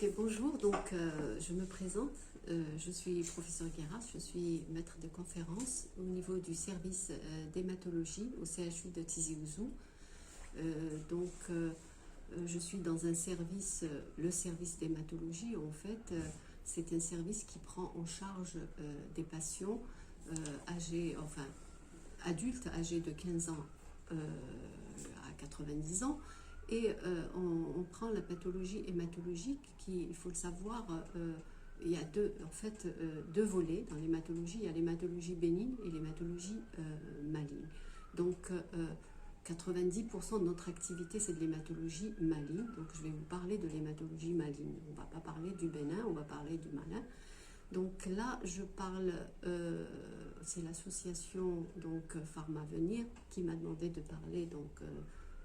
Ok, bonjour, je me présente, je suis professeur Guéras, je suis maître de conférence au niveau du service d'hématologie au CHU de Tizi Ouzou. Je suis dans un service, le service d'hématologie en fait, c'est un service qui prend en charge des patients âgés, enfin adultes âgés de 15 ans à 90 ans. On prend la pathologie hématologique qui, il faut le savoir, il y a deux volets dans l'hématologie. Il y a l'hématologie bénigne et l'hématologie maligne. Donc, 90% de notre activité, c'est de l'hématologie maligne. Donc, je vais vous parler de l'hématologie maligne. On ne va pas parler du bénin, on va parler du malin. Donc là, je parle, c'est l'association Pharmavenir qui m'a demandé de parler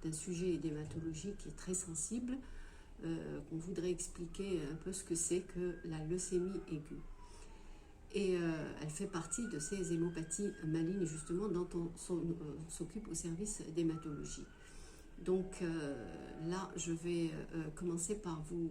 d'un sujet d'hématologie qui est très sensible, qu'on voudrait expliquer un peu ce que c'est que la leucémie aiguë. Elle fait partie de ces hémopathies malignes justement dont on s'occupe au service d'hématologie. Là, je vais commencer par vous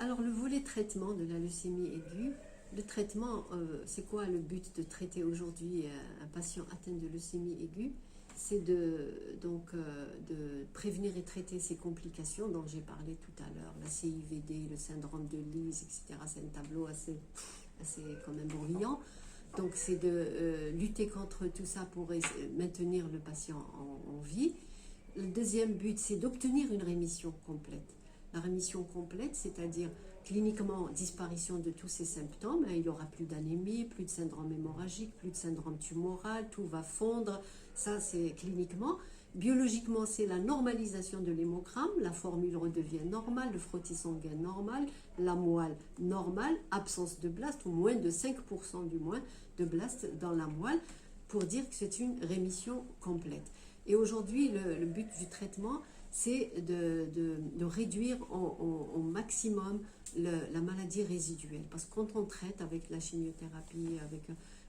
Alors, le volet traitement de la leucémie aiguë, le traitement, c'est quoi le but de traiter aujourd'hui un patient atteint de leucémie aiguë? C'est de prévenir et traiter ces complications dont j'ai parlé tout à l'heure, la CIVD, le syndrome de Lise, etc. C'est un tableau assez quand même bruyant. Donc, c'est de lutter contre tout ça pour maintenir le patient en vie. Le deuxième but, c'est d'obtenir une rémission complète. La rémission complète, c'est-à-dire cliniquement disparition de tous ces symptômes. Il n'y aura plus d'anémie, plus de syndrome hémorragique, plus de syndrome tumoral, tout va fondre. Ça, c'est cliniquement. Biologiquement, c'est la normalisation de l'hémogramme, la formule redevient normale, le frottis sanguin normal, la moelle normale, absence de blast, ou moins de 5% du moins de blast dans la moelle, pour dire que c'est une rémission complète. Et aujourd'hui, le but du traitement, c'est de réduire au maximum la maladie résiduelle. Parce que quand on traite avec la chimiothérapie,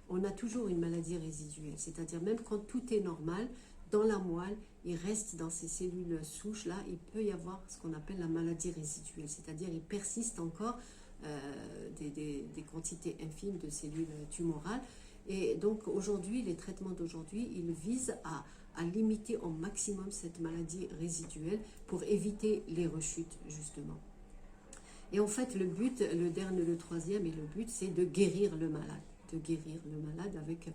on a toujours une maladie résiduelle. C'est-à-dire même quand tout est normal, dans la moelle, il reste dans ces cellules souches-là, il peut y avoir ce qu'on appelle la maladie résiduelle. C'est-à-dire il persiste encore des quantités infimes de cellules tumorales. Et donc aujourd'hui, les traitements d'aujourd'hui, ils visent à limiter au maximum cette maladie résiduelle pour éviter les rechutes, justement. Et en fait, le but, le troisième et le but, c'est de guérir le malade. De guérir le malade avec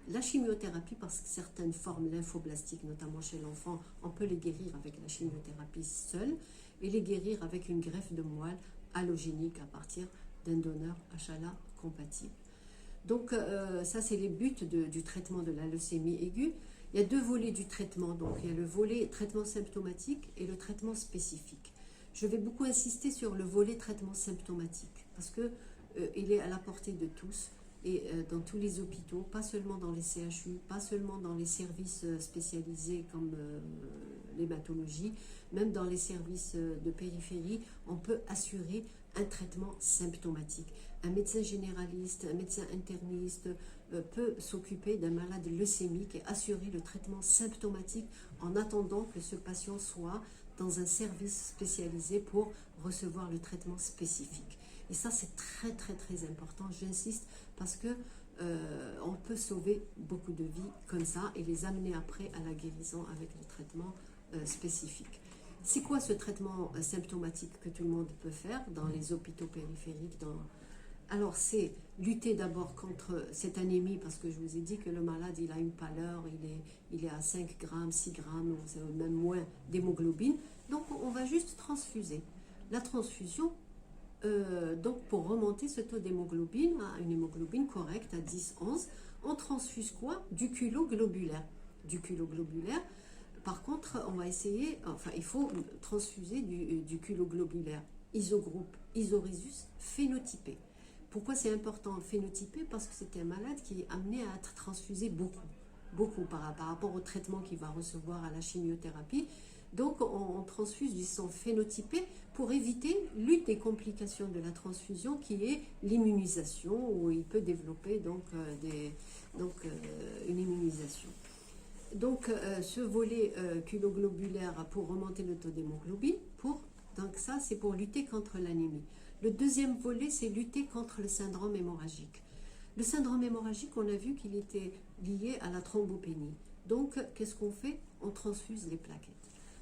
la chimiothérapie, parce que certaines formes lymphoblastiques, notamment chez l'enfant, on peut les guérir avec la chimiothérapie seule et les guérir avec une greffe de moelle allogénique à partir d'un donneur HLA compatible. Donc ça, c'est les buts du traitement de la leucémie aiguë. Il y a deux volets du traitement. Donc il y a le volet traitement symptomatique et le traitement spécifique. Je vais beaucoup insister sur le volet traitement symptomatique parce que il est à la portée de tous et dans tous les hôpitaux, pas seulement dans les CHU, pas seulement dans les services spécialisés comme l'hématologie, même dans les services de périphérie, on peut assurer un traitement symptomatique. Un médecin généraliste, un médecin interniste peut s'occuper d'un malade leucémique et assurer le traitement symptomatique en attendant que ce patient soit dans un service spécialisé pour recevoir le traitement spécifique. Et ça, c'est très très très important, j'insiste, parce que on peut sauver beaucoup de vies comme ça et les amener après à la guérison avec le traitement spécifique. C'est quoi ce traitement symptomatique que tout le monde peut faire dans les hôpitaux périphériques? Alors, c'est lutter d'abord contre cette anémie, parce que je vous ai dit que le malade, il a une pâleur, il est à 5 grammes, 6 grammes, ou même moins d'hémoglobine. Donc, on va juste transfuser. La transfusion, donc pour remonter ce taux d'hémoglobine à une hémoglobine correcte à 10-11, on transfuse quoi? Du culot globulaire. Du culot globulaire. Par contre, on va essayer, enfin, il faut transfuser du culot globulaire isogroupe, isorésus phénotypé. Pourquoi c'est important phénotypé? Parce que c'est un malade qui est amené à être transfusé beaucoup par rapport au traitement qu'il va recevoir à la chimiothérapie. Donc on transfuse du sang phénotypé pour éviter l'une des complications de la transfusion qui est l'immunisation, où il peut développer une immunisation. Donc ce volet culoglobulaire pour remonter le taux d'hémoglobine, donc ça c'est pour lutter contre l'anémie. Le deuxième volet, c'est lutter contre le syndrome hémorragique. Le syndrome hémorragique, on a vu qu'il était lié à la thrombopénie. Donc, qu'est-ce qu'on fait? On transfuse les plaquettes.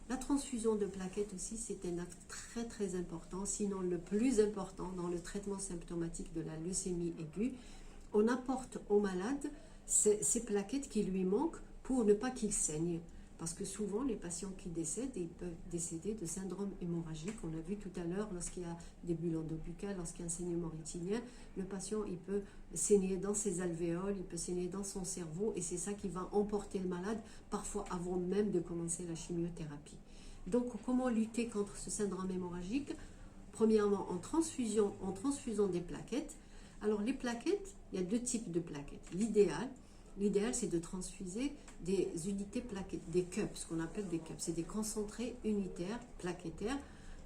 La transfusion de plaquettes aussi, c'est un acte très très important, sinon le plus important dans le traitement symptomatique de la leucémie aiguë. On apporte au malade ces plaquettes qui lui manquent pour ne pas qu'il saigne. Parce que souvent, les patients qui décèdent, ils peuvent décéder de syndrome hémorragique. On a vu tout à l'heure, lorsqu'il y a des bulles endobuccales, lorsqu'il y a un saignement rétinien, le patient, il peut saigner dans ses alvéoles, il peut saigner dans son cerveau, et c'est ça qui va emporter le malade, parfois avant même de commencer la chimiothérapie. Donc, comment lutter contre ce syndrome hémorragique? Premièrement, en transfusant des plaquettes. Alors, les plaquettes, il y a deux types de plaquettes. L'idéal, c'est de transfuser des unités plaquettes, des cups, ce qu'on appelle des cups. C'est des concentrés unitaires plaquettaires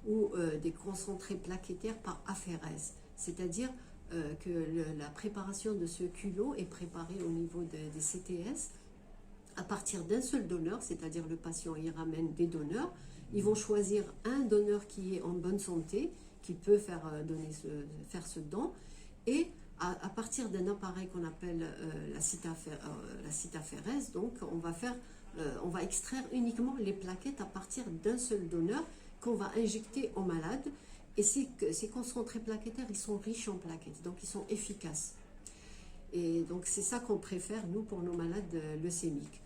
ou des concentrés plaquettaires par aphérèse. C'est-à-dire que la préparation de ce culot est préparée au niveau des CTS à partir d'un seul donneur, c'est-à-dire le patient y ramène des donneurs. Ils vont choisir un donneur qui est en bonne santé. qui peut faire, faire ce don. Et à partir d'un appareil qu'on appelle la cytaphérèse, donc on va extraire uniquement les plaquettes à partir d'un seul donneur qu'on va injecter au malade. Et ces concentrés plaquettaires, ils sont riches en plaquettes, donc ils sont efficaces. Et donc c'est ça qu'on préfère, nous, pour nos malades leucémiques.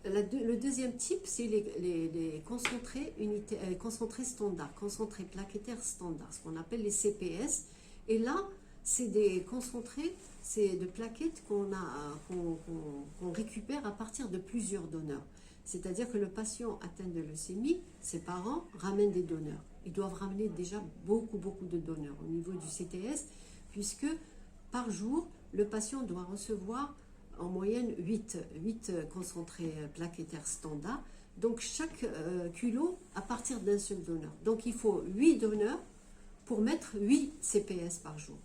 Le deuxième type, c'est les concentrés standards, concentrés plaquettaires standards, ce qu'on appelle les CPS. Et là, c'est des concentrés, c'est de plaquettes qu'on récupère à partir de plusieurs donneurs. C'est-à-dire que le patient atteint de leucémie, ses parents ramènent des donneurs. Ils doivent ramener déjà beaucoup de donneurs au niveau du CTS, puisque par jour, le patient doit recevoir en moyenne 8 concentrés plaquettaires standards. Donc chaque culot à partir d'un seul donneur. Donc il faut 8 donneurs pour mettre 8 CPS par jour.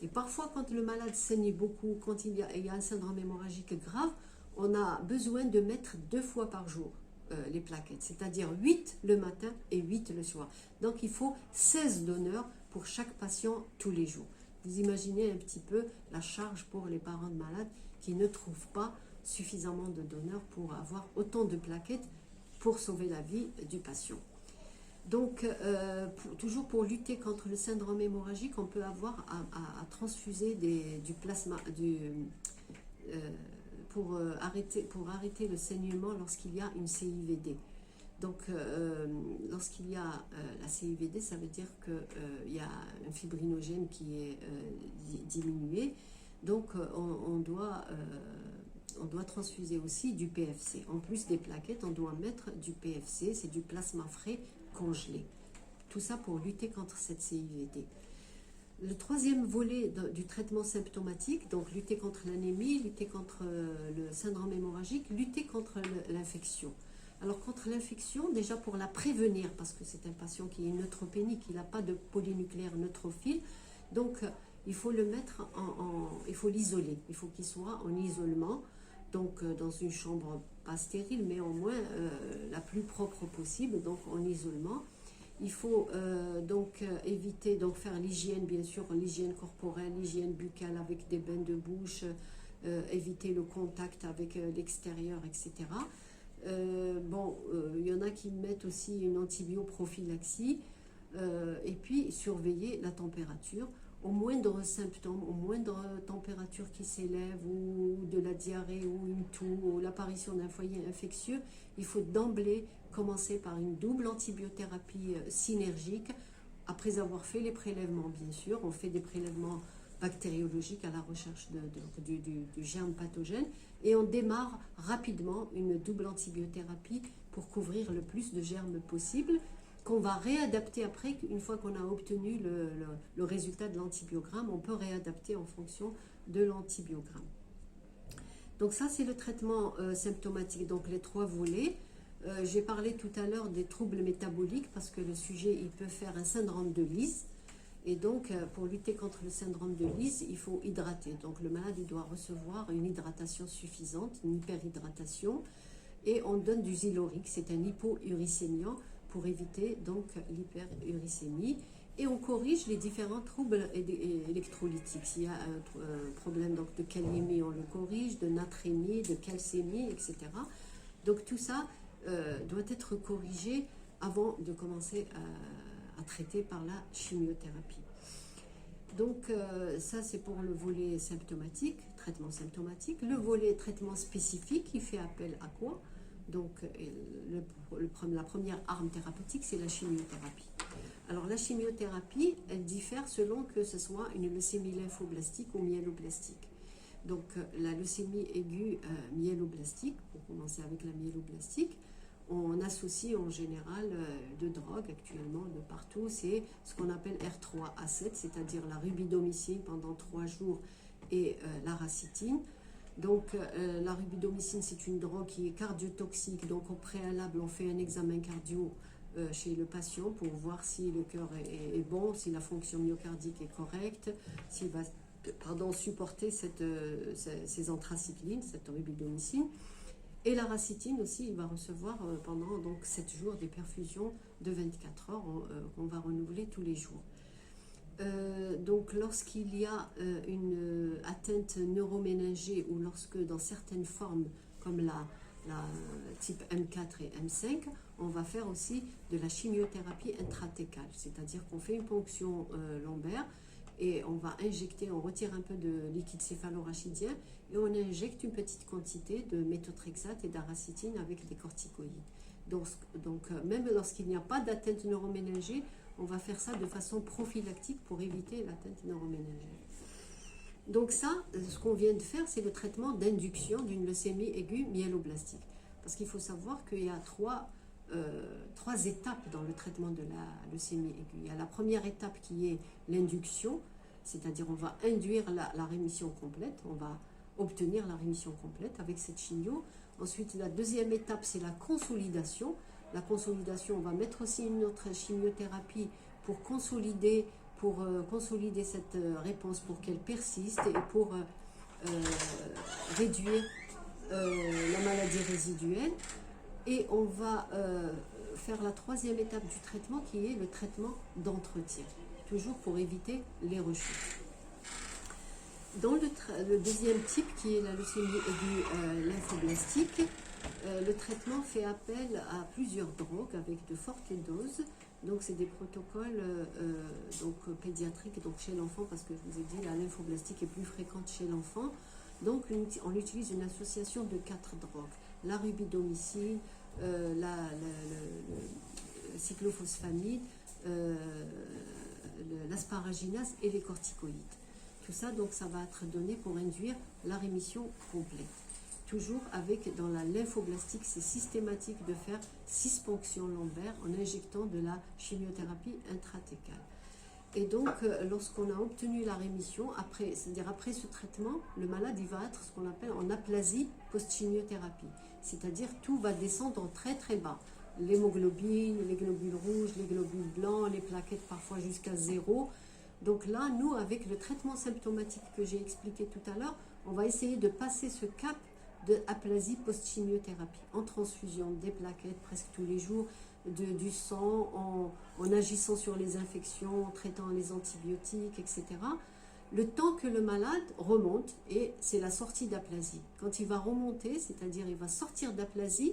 Et parfois, quand le malade saigne beaucoup, quand il y a un syndrome hémorragique grave, on a besoin de mettre 2 fois par jour les plaquettes, c'est-à-dire 8 le matin et 8 le soir. Donc il faut 16 donneurs pour chaque patient tous les jours. Vous imaginez un petit peu la charge pour les parents de malades qui ne trouvent pas suffisamment de donneurs pour avoir autant de plaquettes pour sauver la vie du patient. Donc, toujours pour lutter contre le syndrome hémorragique, on peut avoir à transfuser du plasma pour arrêter le saignement lorsqu'il y a une CIVD. Donc, lorsqu'il y a la CIVD, ça veut dire qu'il y a un fibrinogène qui est diminué. Donc, on doit transfuser aussi du PFC. En plus des plaquettes, on doit mettre du PFC, c'est du plasma frais congelé. Tout ça pour lutter contre cette CIVD. Le troisième volet du traitement symptomatique, donc lutter contre l'anémie, lutter contre le syndrome hémorragique, lutter contre l'infection. Alors contre l'infection, déjà pour la prévenir, parce que c'est un patient qui est neutropénique, il n'a pas de polynucléaire neutrophile, donc il faut le mettre il faut l'isoler, il faut qu'il soit en isolement, donc dans une chambre pas stérile, mais au moins la plus propre possible, donc en isolement. Il faut éviter, faire l'hygiène, bien sûr, l'hygiène corporelle, l'hygiène buccale avec des bains de bouche, éviter le contact avec l'extérieur, etc. Il y en a qui mettent aussi une antibioprophylaxie et puis surveiller la température. Au moindre symptôme, au moindre température qui s'élève ou de la diarrhée ou une toux ou l'apparition d'un foyer infectieux, il faut d'emblée commencer par une double antibiothérapie synergique. Après avoir fait les prélèvements, bien sûr, on fait des prélèvements bactériologiques à la recherche du germe pathogène et on démarre rapidement une double antibiothérapie pour couvrir le plus de germes possible, qu'on va réadapter après, une fois qu'on a obtenu le résultat de l'antibiogramme, on peut réadapter en fonction de l'antibiogramme. Donc ça, c'est le traitement symptomatique, donc les 3 volets. J'ai parlé tout à l'heure des troubles métaboliques, parce que le sujet, il peut faire un syndrome de Lise. Et donc, pour lutter contre le syndrome de Lise, il faut hydrater. Donc, le malade, il doit recevoir une hydratation suffisante, une hyperhydratation. Et on donne du Zyloric, c'est un hypouricémiant, pour éviter donc l'hyperuricémie. Et on corrige les différents troubles électrolytiques. S'il y a un problème donc, de kaliémie, on le corrige, de natrémie, de calcémie, etc. Donc tout ça doit être corrigé avant de commencer à traiter par la chimiothérapie. Donc ça c'est pour le volet symptomatique, traitement symptomatique. Le volet traitement spécifique, il fait appel à quoi? Donc la première arme thérapeutique, c'est la chimiothérapie. Alors la chimiothérapie, elle diffère selon que ce soit une leucémie lymphoblastique ou myéloblastique. Donc la leucémie aiguë myéloblastique, pour commencer avec la myéloblastique, on associe en général de drogues actuellement de partout, c'est ce qu'on appelle R3A7, c'est-à-dire la rubidomycine pendant 3 jours et la racitine. Donc la rubidomycine, c'est une drogue qui est cardiotoxique, donc au préalable on fait un examen cardio chez le patient pour voir si le cœur est bon, si la fonction myocardique est correcte, s'il va supporter ces anthracyclines, cette rubidomycine. Et la racitine aussi, il va recevoir pendant donc 7 jours des perfusions de 24 heures qu'on va renouveler tous les jours. Donc lorsqu'il y a une atteinte neuroméningée ou lorsque dans certaines formes comme la type M4 et M5, on va faire aussi de la chimiothérapie intrathécale, c'est-à-dire qu'on fait une ponction lombaire et on va injecter, on retire un peu de liquide céphalorachidien et on injecte une petite quantité de méthotrexate et d'aracitine avec des corticoïdes. Donc même lorsqu'il n'y a pas d'atteinte neuroméningée, on va faire ça de façon prophylactique pour éviter l'atteinte neuroméningée. Donc ça, ce qu'on vient de faire, c'est le traitement d'induction d'une leucémie aiguë myéloblastique. Parce qu'il faut savoir qu'il y a trois étapes dans le traitement de la leucémie aiguë. Il y a la première étape qui est l'induction, c'est-à-dire on va induire la rémission complète, on va obtenir la rémission complète avec cette chimio. Ensuite, la deuxième étape, c'est la consolidation. La consolidation, on va mettre aussi une autre chimiothérapie pour consolider cette réponse, pour qu'elle persiste et pour réduire la maladie résiduelle. Et on va faire la troisième étape du traitement qui est le traitement d'entretien, toujours pour éviter les rechutes. Dans le deuxième type qui est la leucémie aiguë lymphoblastique, le traitement fait appel à plusieurs drogues avec de fortes doses. Donc c'est des protocoles pédiatriques donc chez l'enfant, parce que je vous ai dit la lymphoblastique est plus fréquente chez l'enfant. Donc on utilise une association de 4 drogues: la rubidomycine, la cyclophosphamide, l'asparaginase et les corticoïdes. Tout ça, donc, ça va être donné pour induire la rémission complète. Toujours avec, dans la lymphoblastique, c'est systématique de faire 6 ponctions lombaires en injectant de la chimiothérapie intrathécale. Et donc, lorsqu'on a obtenu la rémission, c'est-à-dire après ce traitement, le malade il va être ce qu'on appelle en aplasie post-chimiothérapie. C'est-à-dire tout va descendre très très bas. L'hémoglobine, les globules rouges, les globules blancs, les plaquettes parfois jusqu'à 0. Donc là, nous, avec le traitement symptomatique que j'ai expliqué tout à l'heure, on va essayer de passer ce cap de aplasie post-chimiothérapie en transfusion des plaquettes presque tous les jours, du sang, en agissant sur les infections, en traitant les antibiotiques, etc. Le temps que le malade remonte, et c'est la sortie d'aplasie. Quand il va remonter, c'est-à-dire il va sortir d'aplasie,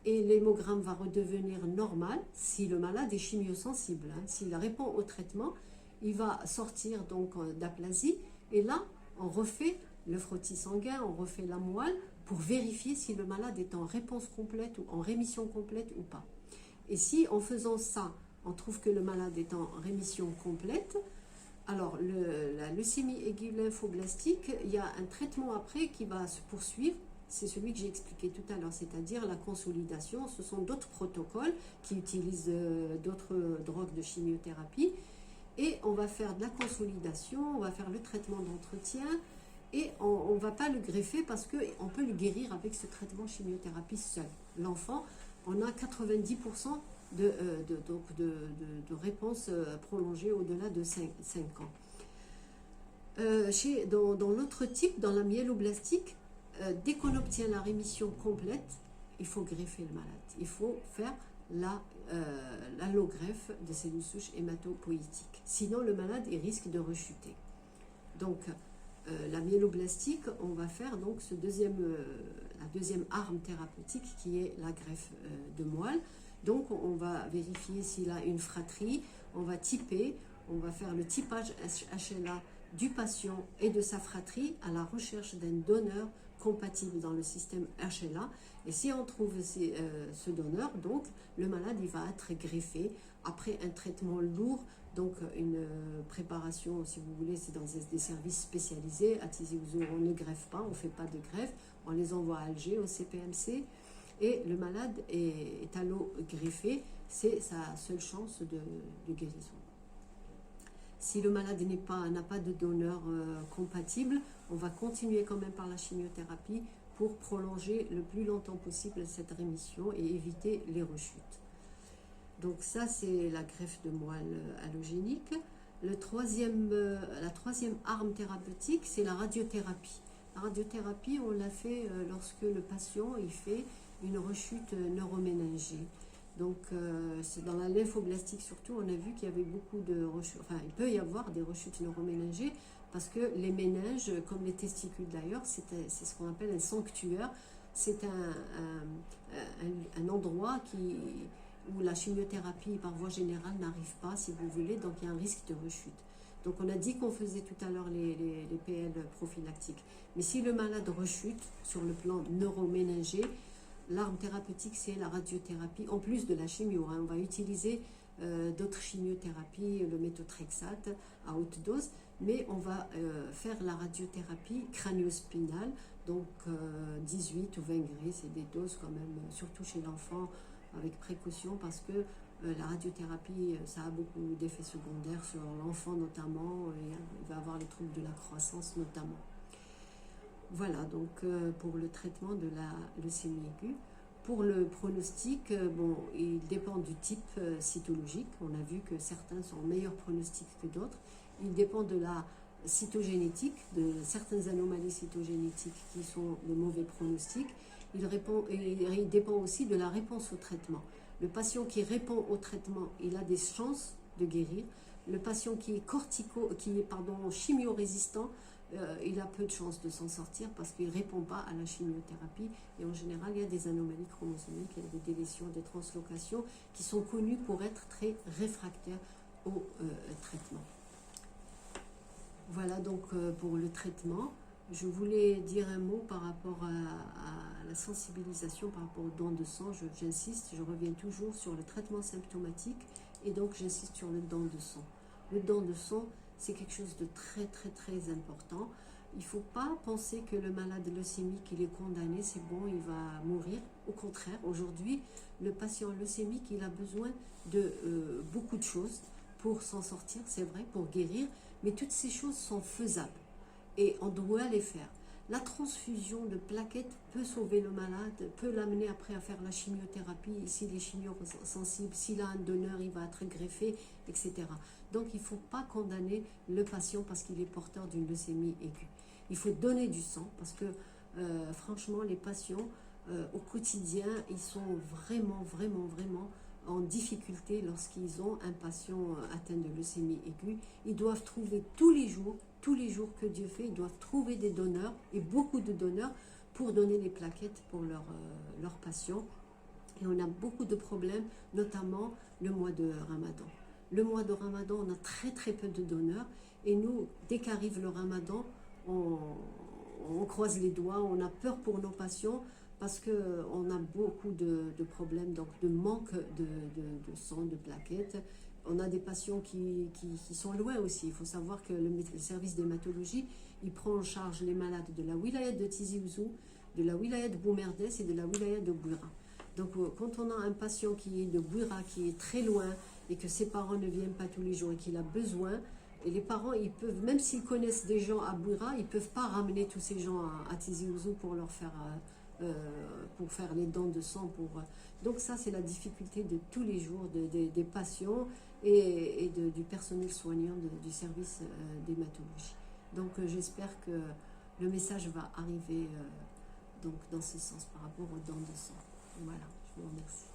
et l'hémogramme va redevenir normal si le malade est chimiosensible. S'il répond au traitement, il va sortir donc d'aplasie, et là on refait le frottis sanguin, on refait la moelle pour vérifier si le malade est en réponse complète ou en rémission complète ou pas. Et si en faisant ça, on trouve que le malade est en rémission complète, alors la leucémie aiguë lymphoblastique, il y a un traitement après qui va se poursuivre. C'est celui que j'ai expliqué tout à l'heure, c'est-à-dire la consolidation. Ce sont d'autres protocoles qui utilisent d'autres drogues de chimiothérapie. Et on va faire de la consolidation, on va faire le traitement d'entretien, et on ne va pas le greffer parce qu'on peut le guérir avec ce traitement chimiothérapie seul. L'enfant, on a 90% de réponse prolongée au-delà de 5 ans. Dans l'autre type, dans la myéloblastique, dès qu'on obtient la rémission complète, il faut greffer le malade. Il faut faire l'allogreffe de cellules souches hématopoïétiques. Sinon, le malade il risque de rechuter. Donc, la myéloblastique, on va faire donc la deuxième arme thérapeutique qui est la greffe de moelle. Donc, on va vérifier s'il a une fratrie, on va typer, on va faire le typage HLA du patient et de sa fratrie à la recherche d'un donneur compatible dans le système HLA. Et si on trouve ce donneur, donc le malade il va être greffé après un traitement lourd, donc une préparation, si vous voulez, c'est dans des services spécialisés. À Tizi Ouzou, on ne greffe pas, on ne fait pas de greffe, on les envoie à Alger, au CPMC, et le malade est allo-greffé, c'est sa seule chance de guérison. Si le malade n'a pas de donneur compatible, on va continuer quand même par la chimiothérapie pour prolonger le plus longtemps possible cette rémission et éviter les rechutes. Donc ça, c'est la greffe de moelle allogénique. La troisième arme thérapeutique, c'est la radiothérapie. La radiothérapie, on l'a fait lorsque le patient il fait une rechute neuroméningée. Donc, c'est dans la lymphoblastique surtout, on a vu qu'il y avait beaucoup de rechutes, enfin, il peut y avoir des rechutes neuroméningées parce que les méninges, comme les testicules d'ailleurs, c'est ce qu'on appelle un sanctuaire. C'est un endroit où la chimiothérapie par voie générale n'arrive pas, si vous voulez, donc il y a un risque de rechute. Donc, on a dit qu'on faisait tout à l'heure les PL prophylactiques. Mais si le malade rechute sur le plan neuroméningé, l'arme thérapeutique, c'est la radiothérapie, en plus de la chimio. On va utiliser d'autres chimiothérapies, le méthotrexate à haute dose, mais on va faire la radiothérapie crânio-spinale, donc 18 ou 20 gris, c'est des doses quand même, surtout chez l'enfant, avec précaution, parce que la radiothérapie, ça a beaucoup d'effets secondaires sur l'enfant notamment, il va avoir les troubles de la croissance notamment. Voilà, donc pour le traitement de la leucémie aiguë. Pour le pronostic, bon, il dépend du type cytologique. On a vu que certains sont meilleurs pronostics que d'autres. Il dépend de la cytogénétique, de certaines anomalies cytogénétiques qui sont de mauvais pronostics. Il dépend aussi de la réponse au traitement. Le patient qui répond au traitement, il a des chances de guérir. Le patient qui est chimio-résistant, il a peu de chances de s'en sortir parce qu'il ne répond pas à la chimiothérapie. Et en général, il y a des anomalies chromosomiques, il y a des délétions, des translocations qui sont connues pour être très réfractaires au traitement. Voilà donc pour le traitement. Je voulais dire un mot par rapport à la sensibilisation, par rapport aux dons de sang. J'insiste, je reviens toujours sur le traitement symptomatique et donc j'insiste sur le don de sang. Le don de sang, c'est quelque chose de très très très important. Il ne faut pas penser que le malade leucémique, il est condamné, c'est bon, il va mourir. Au contraire, aujourd'hui, le patient leucémique, il a besoin de beaucoup de choses pour s'en sortir, c'est vrai, pour guérir, mais toutes ces choses sont faisables et on doit les faire. La transfusion de plaquettes peut sauver le malade, peut l'amener après à faire la chimiothérapie, s'il est chimiosensible, s'il a un donneur, il va être greffé, etc. Donc il ne faut pas condamner le patient parce qu'il est porteur d'une leucémie aiguë. Il faut donner du sang parce que franchement, les patients au quotidien, ils sont vraiment en difficulté lorsqu'ils ont un patient atteint de leucémie aiguë. Ils doivent trouver tous les jours que Dieu fait, ils doivent trouver des donneurs et beaucoup de donneurs pour donner les plaquettes pour leurs patients. Et on a beaucoup de problèmes, notamment le mois de Ramadan. Le mois de Ramadan, on a très peu de donneurs. Et nous, dès qu'arrive le Ramadan, on croise les doigts, on a peur pour nos patients parce qu'on a beaucoup de problèmes, donc de manque de sang, de plaquettes. On a des patients qui sont loin aussi. Il faut savoir que le service d'hématologie, il prend en charge les malades de la wilaya de Tizi Ouzou, de la wilaya de Boumerdès et de la wilaya de Bouira. Donc quand on a un patient qui est de Bouira, qui est très loin et que ses parents ne viennent pas tous les jours et qu'il a besoin, et les parents, ils peuvent, même s'ils connaissent des gens à Bouira, ils ne peuvent pas ramener tous ces gens à Tizi Ouzou pour leur faire... pour faire les dons de sang. Donc ça, c'est la difficulté de tous les jours des patients et du personnel soignant du service d'hématologie. Donc j'espère que le message va arriver donc, dans ce sens par rapport aux dons de sang. Voilà, je vous remercie.